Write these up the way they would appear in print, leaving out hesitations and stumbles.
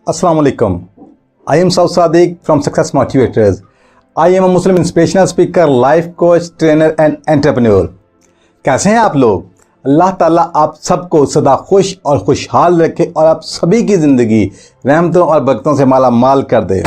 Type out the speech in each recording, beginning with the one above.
Assalamu alaikum. I am Saud Sadiq from Success Motivators. I am a Muslim inspirational speaker, life coach, trainer and entrepreneur. कैसे हैं आप लोग? अल्लाह ताला आप सबको सदा खुश और खुशहाल रखे और आप सभी की ज़िंदगी रहमतों और बरकतों से माला माल कर दे।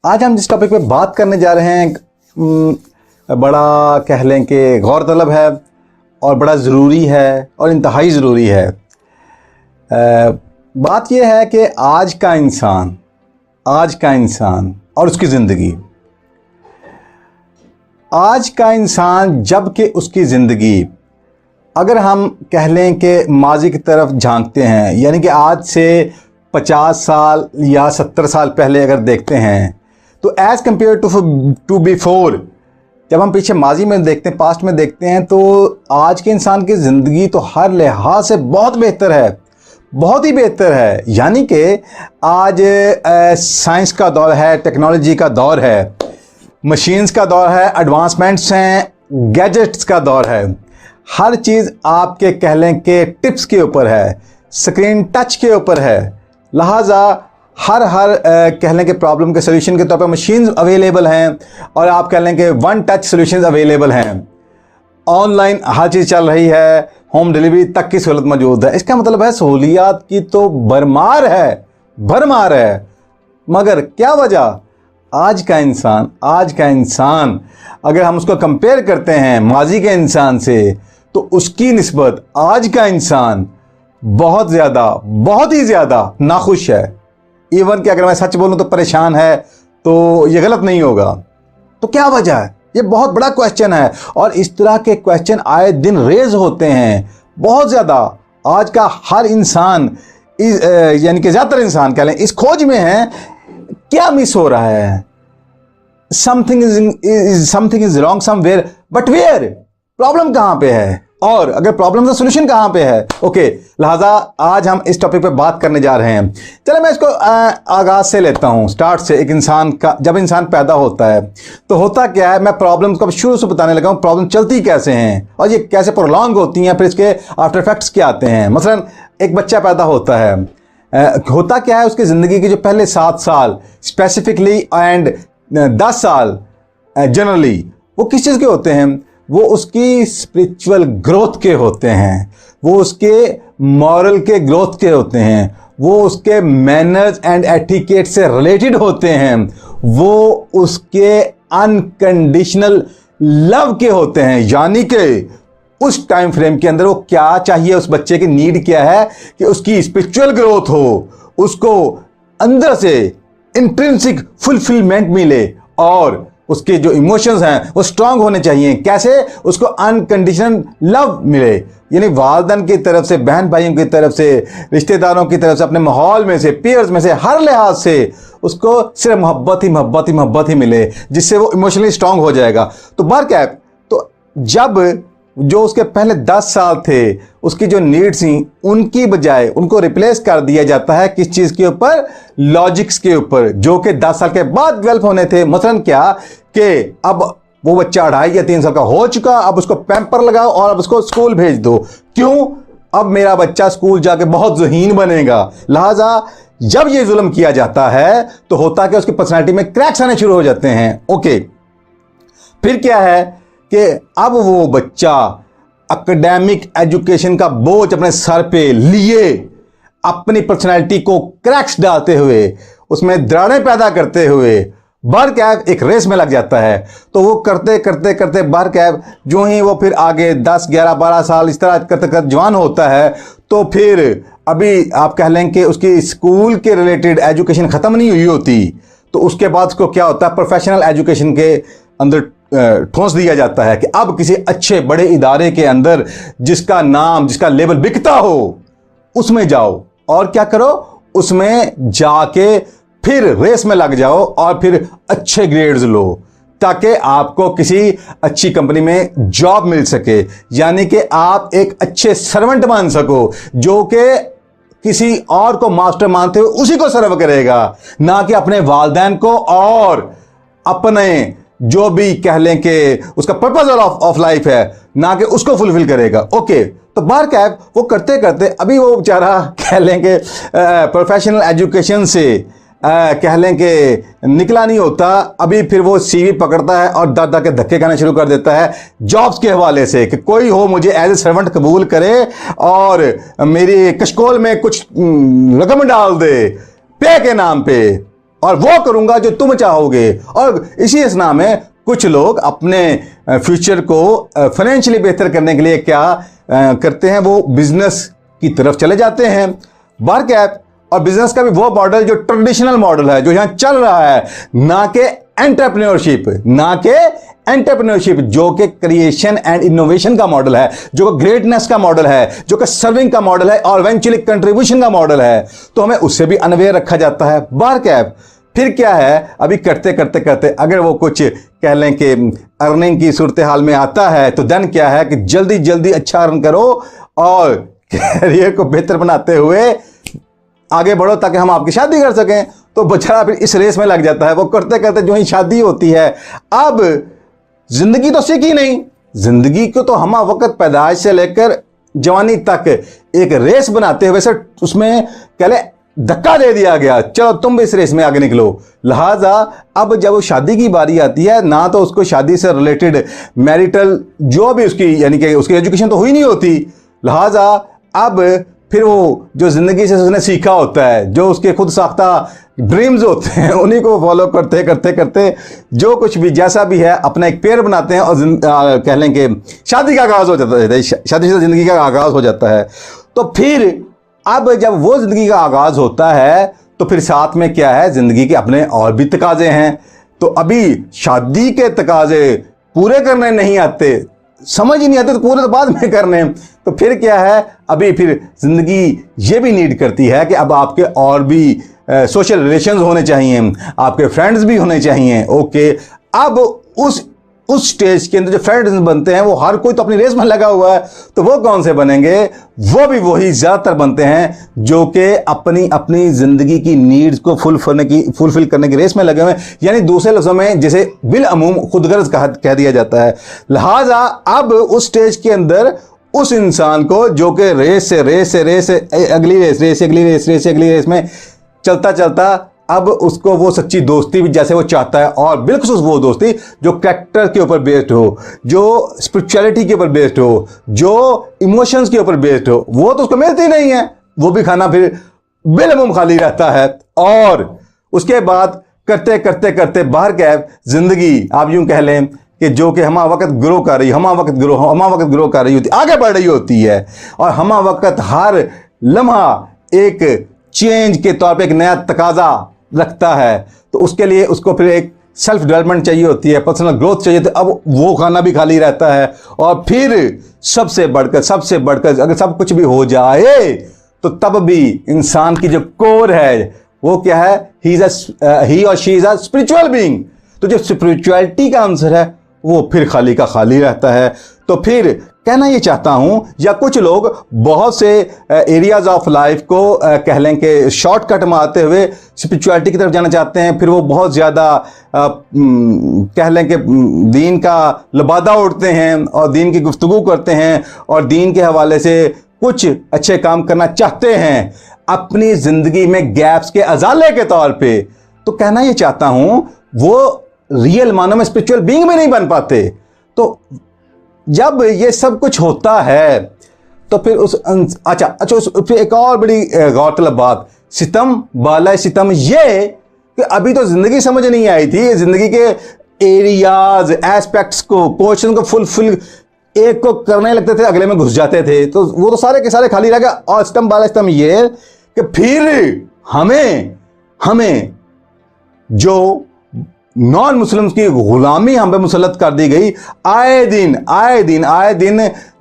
आज हम जिस टॉपिक पे बात करने जा रहे हैं बड़ा कह लें कि गौरतलब है और बड़ा ज़रूरी है और इंतहाई ज़रूरी है। बात यह है कि आज का इंसान और उसकी ज़िंदगी। आज का इंसान जबकि उसकी ज़िंदगी अगर हम कह लें कि माजी की तरफ झांकते हैं, यानी कि आज से 50 साल या 70 साल पहले अगर देखते हैं तो एज़ कम्पेयर टू बिफोर, जब हम पीछे माजी में देखते हैं, पास्ट में देखते हैं, तो आज के इंसान की ज़िंदगी तो हर लिहाज से बहुत बेहतर है, बहुत ही बेहतर है। यानी कि आज साइंस का दौर है, टेक्नोलॉजी का दौर है, मशीन्स का दौर है, एडवांसमेंट्स हैं, गैजेट्स का दौर है। हर चीज़ आपके कह लें कि टिप्स के ऊपर है, स्क्रीन टच के ऊपर है। लिहाजा हर कह लें कि प्रॉब्लम के सोल्यूशन के तौर पर मशीन्स अवेलेबल हैं और आप कह लें कि वन टच सोल्यूशंस अवेलेबल हैं। ऑनलाइन हर चीज़ चल रही है, होम डिलीवरी तक की सहूलत मौजूद है। इसका मतलब है सहूलियात की तो भरमार है। मगर क्या वजह? आज का इंसान अगर हम उसको कंपेयर करते हैं माजी के इंसान से, तो उसकी निस्बत आज का इंसान बहुत ही ज़्यादा नाखुश है। इवन कि अगर मैं सच बोलूं तो परेशान है, तो ये गलत नहीं होगा। तो क्या वजह है? ये बहुत बड़ा क्वेश्चन है और इस तरह के क्वेश्चन आए दिन रेज होते हैं बहुत ज़्यादा। आज का हर इंसान यानी कि ज़्यादातर इंसान कह लें इस खोज में है, क्या मिस हो रहा है? Something is wrong somewhere, but where? Problem कहाँ पे है और अगर प्रॉब्लम का सोल्यूशन कहाँ पे है? ओके, लिहाजा आज हम इस टॉपिक पे बात करने जा रहे हैं। चलो मैं इसको आगाज से लेता हूँ, स्टार्ट से। एक इंसान का जब इंसान पैदा होता है तो होता क्या है, मैं प्रॉब्लम को शुरू से बताने लगा हूँ। प्रॉब्लम चलती कैसे हैं और ये कैसे प्रोलॉन्ग होती हैं, फिर इसके आफ्टर इफेक्ट्स क्या आते हैं। मसलन एक बच्चा पैदा होता है, होता क्या है, उसकी ज़िंदगी के जो पहले 7 साल स्पेसिफिकली एंड 10 साल जनरली वो किस चीज़ के होते हैं? वो उसकी स्पिरिचुअल ग्रोथ के होते हैं, वो उसके मॉरल के ग्रोथ के होते हैं, वो उसके मैनर्स एंड एटिकेट से रिलेटेड होते हैं, वो उसके अनकंडीशनल लव के होते हैं। यानी कि उस टाइम फ्रेम के अंदर वो क्या चाहिए, उस बच्चे की नीड क्या है कि उसकी स्पिरिचुअल ग्रोथ हो, उसको अंदर से इंट्रिंसिक फुलफिलमेंट मिले और उसके जो इमोशंस हैं वो स्ट्रांग होने चाहिए। कैसे? उसको अनकंडीशनल लव मिले, यानी वालिदैन की तरफ से, बहन भाइयों की तरफ से, रिश्तेदारों की तरफ से, अपने माहौल में से, पीयर्स में से, हर लिहाज से उसको सिर्फ मोहब्बत ही मिले, जिससे वो इमोशनली स्ट्रांग हो जाएगा। तो बहरकैफ तो जब जो उसके पहले 10 साल थे, उसकी जो नीड्स थी, उनकी बजाय उनको रिप्लेस कर दिया जाता है किस चीज़ के ऊपर? लॉजिक्स के ऊपर, जो कि 10 साल के बाद डेवलप होने थे। मसलन क्या कि अब वो बच्चा 2.5 या 3 साल का हो चुका, अब उसको पैम्पर लगाओ और अब उसको स्कूल भेज दो। क्यों? अब मेरा बच्चा स्कूल जाके बहुत ज़हीन बनेगा। लिहाजा जब ये जुल्म किया जाता है तो होता कि उसकी पर्सनैलिटी में क्रैक्स आने शुरू हो जाते हैं। ओके, फिर क्या है कि अब वो बच्चा एकेडमिक एजुकेशन का बोझ अपने सर पे लिए, अपनी पर्सनैलिटी को क्रैक्स डालते हुए, उसमें दरारें पैदा करते हुए बहरकैफ एक रेस में लग जाता है। तो वो करते बहरकैफ जो ही वो फिर आगे 10, 11, 12 साल इस तरह करते जवान होता है, तो फिर अभी आप कह लें कि उसकी स्कूल के रिलेटेड एजुकेशन ख़त्म नहीं हुई होती, तो उसके बाद उसको क्या होता है, प्रोफेशनल एजुकेशन के अंदर ठोंस दिया जाता है कि अब किसी अच्छे बड़े इदारे के अंदर जिसका नाम, जिसका लेवल बिकता हो, उसमें जाओ और क्या करो, उसमें जाके फिर रेस में लग जाओ और फिर अच्छे ग्रेड्स लो, ताकि आपको किसी अच्छी कंपनी में जॉब मिल सके, यानी कि आप एक अच्छे सर्वेंट बन सको, जो कि किसी और को मास्टर मानते हुए उसी को सर्व करेगा, ना कि अपने वालिदैन को और अपने जो भी कह लें कि उसका पर्पज ऑफ लाइफ है, ना कि उसको फुलफिल करेगा। ओके, तो बार कैप वो करते करते अभी वो बेचारा कह लें कि प्रोफेशनल एजुकेशन से कह लें कि निकला नहीं होता, अभी फिर वो सीवी पकड़ता है और दादा के धक्के खाने शुरू कर देता है जॉब्स के हवाले से कि कोई हो मुझे एज ए सर्वेंट कबूल करे और मेरी कशकोल में कुछ रकम डाल दे पे के नाम पे, और वो करूंगा जो तुम चाहोगे। और इसी असना में कुछ लोग अपने फ्यूचर को फाइनेंशियली बेहतर करने के लिए क्या करते हैं, वो बिजनेस की तरफ चले जाते हैं। बार कैप और बिजनेस का भी वो मॉडल जो ट्रेडिशनल मॉडल है, जो यहां चल रहा है, ना कि एंटरप्रेन्योरशिप, जो कि क्रिएशन एंड इनोवेशन का मॉडल है, जो कि ग्रेटनेस का मॉडल है, जो कि सर्विंग का मॉडल है और इवेंचुअली कंट्रीब्यूशन का मॉडल है। तो हमें उससे भी अनअवेयर रखा जाता है। बार कैप फिर क्या है, अभी करते करते करते अगर वो कुछ कह लें कि अर्निंग की सूरत हाल में आता है, तो देन क्या है कि जल्दी जल्दी अच्छा अर्न करो और कैरियर को बेहतर बनाते हुए आगे बढ़ो, ताकि हम आपकी शादी कर सकें। तो बेचारा फिर इस रेस में लग जाता है। वो करते करते जो ही शादी होती है, अब जिंदगी तो सीखी नहीं, जिंदगी को तो हम वक्त पैदाइश से लेकर जवानी तक एक रेस बनाते हुए सर उसमें कह ले धक्का दे दिया गया, चलो तुम भी इस रेस में आगे निकलो। लिहाजा अब जब वो शादी की बारी आती है, ना तो उसको शादी से रिलेटेड मैरिटल जो भी उसकी यानी कि उसकी एजुकेशन तो हुई नहीं होती, लिहाजा अब फिर वो जो जिंदगी से उसने सीखा होता है, जो उसके खुद साख्ता ड्रीम्स होते हैं, उन्हीं को फॉलो करते करते करते जो कुछ भी जैसा भी है अपना एक पेयर बनाते हैं और कह लें कि शादी का आगाज हो जाता है, शादी से जिंदगी का आगाज हो जाता है। तो फिर अब जब वो जिंदगी का आगाज होता है, तो फिर साथ में क्या है, जिंदगी के अपने और भी तकाजे हैं। तो अभी शादी के तकाजे पूरे करने नहीं आते, समझ ही नहीं आते, तो पूरे तो बाद में करने। तो फिर क्या है, अभी फिर जिंदगी ये भी नीड करती है कि अब आपके और भी सोशल रिलेशंस होने चाहिए, आपके फ्रेंड्स भी होने चाहिए। ओके, अब उस स्टेज के अंदर जो फ्रेंड्स बनते हैं, वो हर कोई तो अपनी रेस में लगा हुआ है, तो वो कौन से बनेंगे, वो भी वही ज्यादातर बनते हैं जो कि अपनी अपनी जिंदगी की नीड्स को फुलफिल करने की रेस में लगे हुए हैं। यानी दूसरे लफ्जों में जिसे बिल अमूम खुदगर्ज कह दिया जाता है। लिहाजा अब उस स्टेज के अंदर उस इंसान को जो कि रेस से अगली रेस में चलता चलता अब उसको वो सच्ची दोस्ती भी जैसे वो चाहता है, और बिल्कुल वो दोस्ती जो कैरेक्टर के ऊपर बेस्ड हो, जो स्पिरिचुअलिटी के ऊपर बेस्ड हो, जो इमोशंस के ऊपर बेस्ड हो, वो तो उसको मिलती नहीं है। वो भी खाना फिर बिल्कुल खाली रहता है। और उसके बाद करते करते करते बाहर कैब जिंदगी आप यूं कह लें कि जो कि हमा वक्त ग्रो कर रही होती, आगे बढ़ रही होती है, और हमा वक्त हर लम्हा एक चेंज के तौर पे एक नया तकाजा रखता है। तो उसके लिए उसको फिर एक सेल्फ डेवलपमेंट चाहिए होती है, पर्सनल ग्रोथ चाहिए। तो अब वो खाना भी खाली रहता है। और फिर सबसे बढ़कर अगर सब कुछ भी हो जाए, तो तब भी इंसान की जो कोर है वो क्या है, ही और she is a spiritual being. तो जो स्पिरिचुअलिटी का आंसर है वो फिर खाली का खाली रहता है। तो फिर कहना ये चाहता हूं, या कुछ लोग बहुत से एरियाज ऑफ लाइफ को कह लें कि शॉर्टकट मारते हुए स्पिरिचुअलिटी की तरफ जाना चाहते हैं। फिर वो बहुत ज़्यादा कह लें कि दीन का लबादा उड़ते हैं और दीन की गुफ्तगू करते हैं और दीन के हवाले से कुछ अच्छे काम करना चाहते हैं अपनी ज़िंदगी में गैप्स के अजाले के तौर पे। तो कहना ये चाहता हूं, वो रियल मानो में स्पिरिचुअल बीइंग में नहीं बन पाते। तो जब ये सब कुछ होता है, तो फिर फिर एक और बड़ी गौरतलब बात, सितम बाला सितम, ये कि अभी तो जिंदगी समझ नहीं आई थी, जिंदगी के एरियाज एस्पेक्ट्स को पोर्शन को फुलफिल एक को करने लगते थे, अगले में घुस जाते थे, तो वो तो सारे के सारे खाली रह गए। और सितम बाला सितम ये कि फिर हमें जो नॉन मुस्लिम्स की गुलामी हम पे मुसल्लत कर दी गई। आए दिन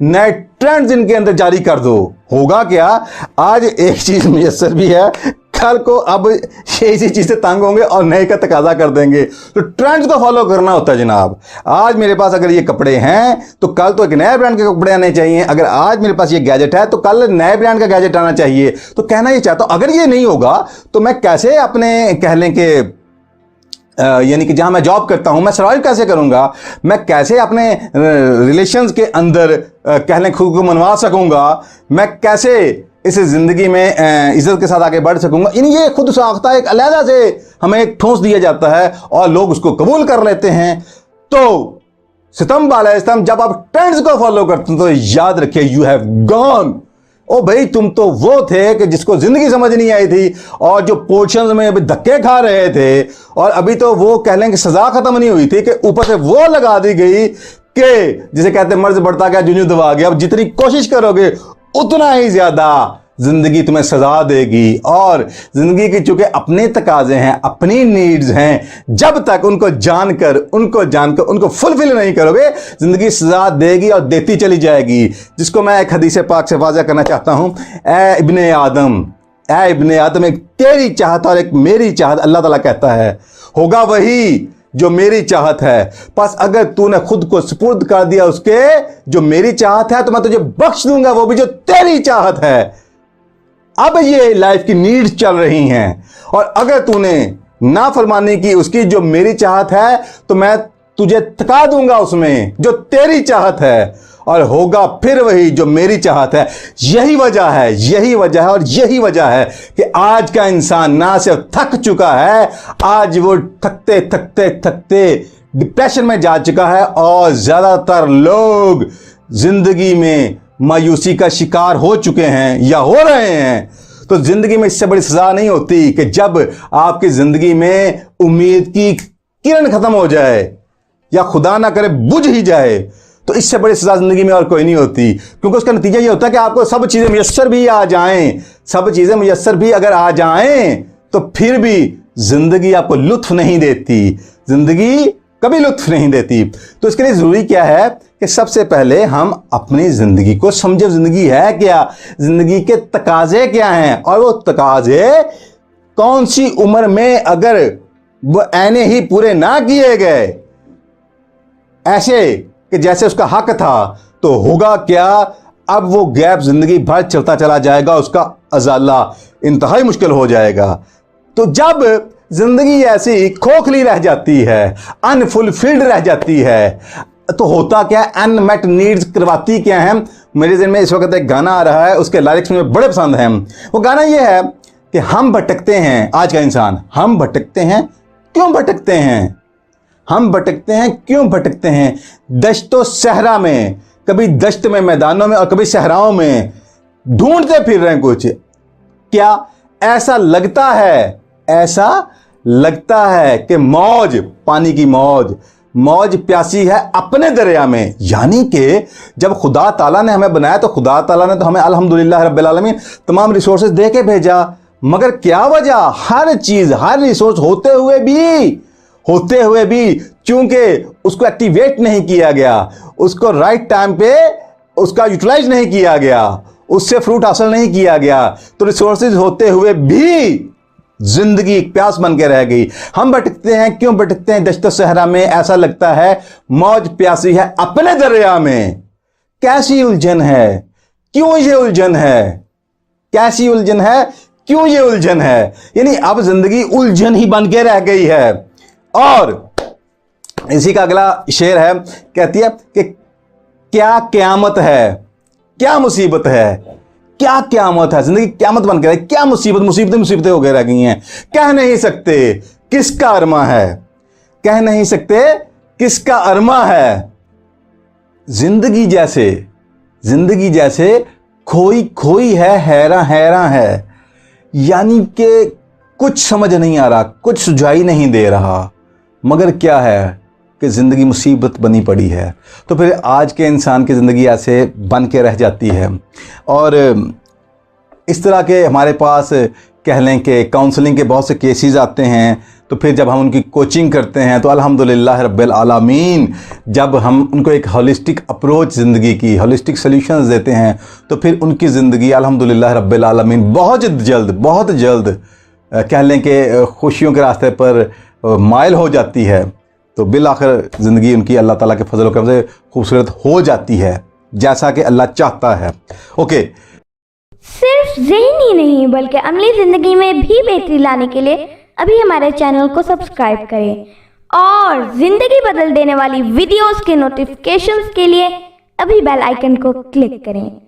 नए ट्रेंड्स इनके अंदर जारी कर दो। होगा क्या, आज एक चीज मुयस्सर भी है, कल को अब ये इसी चीज़ से तंग होंगे और नए का तकाजा कर देंगे। तो ट्रेंड को फॉलो करना होता है जनाब। आज मेरे पास अगर ये कपड़े हैं तो कल तो एक नए ब्रांड के कपड़े आने चाहिए। अगर आज मेरे पास ये गैजेट है तो कल नए ब्रांड का गैजेट आना चाहिए। तो कहना ये चाहता हूं, अगर ये नहीं होगा तो मैं कैसे अपने कह लें कि यानी कि जहां मैं जॉब करता हूं मैं सर्वाइव कैसे करूंगा, मैं कैसे अपने रिलेशंस के अंदर कह लें खुद को मनवा सकूंगा, मैं कैसे इस ज़िंदगी में इज़्ज़त के साथ आगे बढ़ सकूंगा। इन ये खुद साख्ता एक अलहदा से हमें एक ठोंस दिया जाता है और लोग उसको कबूल कर लेते हैं। तो सितम वाला सितम, जब आप ट्रेंड्स को फॉलो करते हैं तो याद रखिए यू हैव गॉन। ओ भाई, तुम तो वो थे कि जिसको जिंदगी समझ नहीं आई थी और जो पोर्शंस में अभी धक्के खा रहे थे और अभी तो वो कह लें कि सजा खत्म नहीं हुई थी कि ऊपर से वो लगा दी गई कि जिसे कहते हैं मर्ज बढ़ता गया जुनू दबा गया। अब जितनी कोशिश करोगे उतना ही ज्यादा जिंदगी तुम्हें सजा देगी। और जिंदगी की चूंकि अपने तकाजे हैं, अपनी नीड्स हैं, जब तक उनको जानकर उनको फुलफिल नहीं करोगे जिंदगी सजा देगी और देती चली जाएगी। जिसको मैं एक हदीस पाक से वाज़ा करना चाहता हूं, ए इब्ने आदम, एक तेरी चाहत और एक मेरी चाहत, अल्लाह ताला कहता है होगा वही जो मेरी चाहत है। बस अगर तूने खुद को सुपुर्द कर दिया उसके जो मेरी चाहत है तो मैं तुझे बख्श दूंगा वो भी जो तेरी चाहत है। अब ये लाइफ की नीड्स चल रही हैं और अगर तूने नाफरमानी की उसकी जो मेरी चाहत है तो मैं तुझे थका दूंगा उसमें जो तेरी चाहत है और होगा फिर वही जो मेरी चाहत है। यही वजह है कि आज का इंसान ना सिर्फ थक चुका है, आज वो थकते डिप्रेशन में जा चुका है और ज्यादातर लोग जिंदगी में मायूसी का शिकार हो चुके हैं या हो रहे हैं। तो जिंदगी में इससे बड़ी सजा नहीं होती कि जब आपकी जिंदगी में उम्मीद की किरण खत्म हो जाए या खुदा ना करे बुझ ही जाए। तो इससे बड़ी सजा जिंदगी में और कोई नहीं होती, क्योंकि उसका नतीजा ये होता है कि आपको सब चीजें मुयस्सर भी आ जाएं, सब चीजें मुयस्सर भी अगर आ जाएं तो फिर भी जिंदगी आपको लुत्फ नहीं देती, जिंदगी कभी लुत्फ नहीं देती। तो इसके लिए जरूरी क्या है कि सबसे पहले हम अपनी जिंदगी को समझे। जिंदगी है क्या, जिंदगी के तकाजे क्या हैं और वो तकाजे कौन सी उम्र में अगर वो ऐने ही पूरे ना किए गए ऐसे कि जैसे उसका हक था तो होगा क्या, अब वो गैप जिंदगी भर चलता चला जाएगा, उसका अजाला इंतहाई मुश्किल हो जाएगा। तो जब जिंदगी ऐसी खोखली रह जाती है, अनफुलफिल्ड रह जाती है, तो होता क्या है, अनमेट नीड्स करवाती क्या है। मेरे ज़हन में इस वक्त एक गाना आ रहा है, उसके लिरिक्स मुझे बड़े पसंद हैं। वो गाना ये है कि हम भटकते हैं, आज का इंसान, हम भटकते हैं, क्यों भटकते हैं, हम भटकते हैं क्यों भटकते हैं, दश्तो सहरा में, कभी दश्त में मैदानों में और कभी सहराओं में ढूंढते फिर रहे हैं कुछ। क्या ऐसा लगता है कि मौज, पानी की मौज प्यासी है अपने दरिया में। यानी कि जब खुदा ताला ने हमें बनाया तो खुदा ताला ने तो हमें अल्हम्दुलिल्लाह रब्बिल आलमीन तमाम रिसोर्सेज दे के भेजा, मगर क्या वजह, हर चीज हर रिसोर्स होते हुए भी चूंकि उसको एक्टिवेट नहीं किया गया, उसको राइट टाइम पे उसका यूटिलाइज नहीं किया गया, उससे फ्रूट हासिल नहीं किया गया, तो रिसोर्सेज होते हुए भी जिंदगी प्यास बन के रह गई। हम भटकते हैं क्यों भटकते हैं दश्त सहरा में, ऐसा लगता है मौज प्यासी है अपने दरिया में। कैसी उलझन है, क्यों ये उलझन है, कैसी उलझन है, क्यों ये उलझन है। यानी अब जिंदगी उलझन ही बन के रह गई है। और इसी का अगला शेर है, कहती है कि क्या क़यामत है, क्या मुसीबत है, क्या क़यामत है, जिंदगी क़यामत बन के रही, क्या मुसीबतें हो गए रह गई हैं। कह नहीं सकते किसका अरमा है, कह नहीं सकते किसका अरमा है। जिंदगी जैसे खोई है, हैरान है, यानी कि कुछ समझ नहीं आ रहा, कुछ सुझाई नहीं दे रहा, मगर क्या है कि ज़िंदगी मुसीबत बनी पड़ी है। तो फिर आज के इंसान की ज़िंदगी ऐसे बन के रह जाती है। और इस तरह के हमारे पास कह लें कि काउंसलिंग के बहुत से केसेस आते हैं, तो फिर जब हम उनकी कोचिंग करते हैं तो अल्हम्दुलिल्लाह रब्बिल आलमीन जब हम उनको एक होलिस्टिक अप्रोच ज़िंदगी की, होलिस्टिक सॉल्यूशंस देते हैं, तो फिर उनकी ज़िंदगी अल्हम्दुलिल्लाह रब्बिल आलमीन बहुत जल्द कह लें कि खुशियों के रास्ते पर माइल हो जाती है, तो बिल आखिर ज़िंदगी उनकी अल्लाह ताला के फजल करम से खूबसूरत हो जाती है, जैसा कि अल्लाह चाहता है। ओके, सिर्फ ज़हनी नहीं बल्कि अमली ज़िंदगी में भी बेहतरी लाने के लिए अभी हमारे चैनल को सब्सक्राइब करें और ज़िंदगी बदल देने वाली वीडियोस के नोटिफिकेशंस के लिए अभी बेल आइकन को क्लिक करें।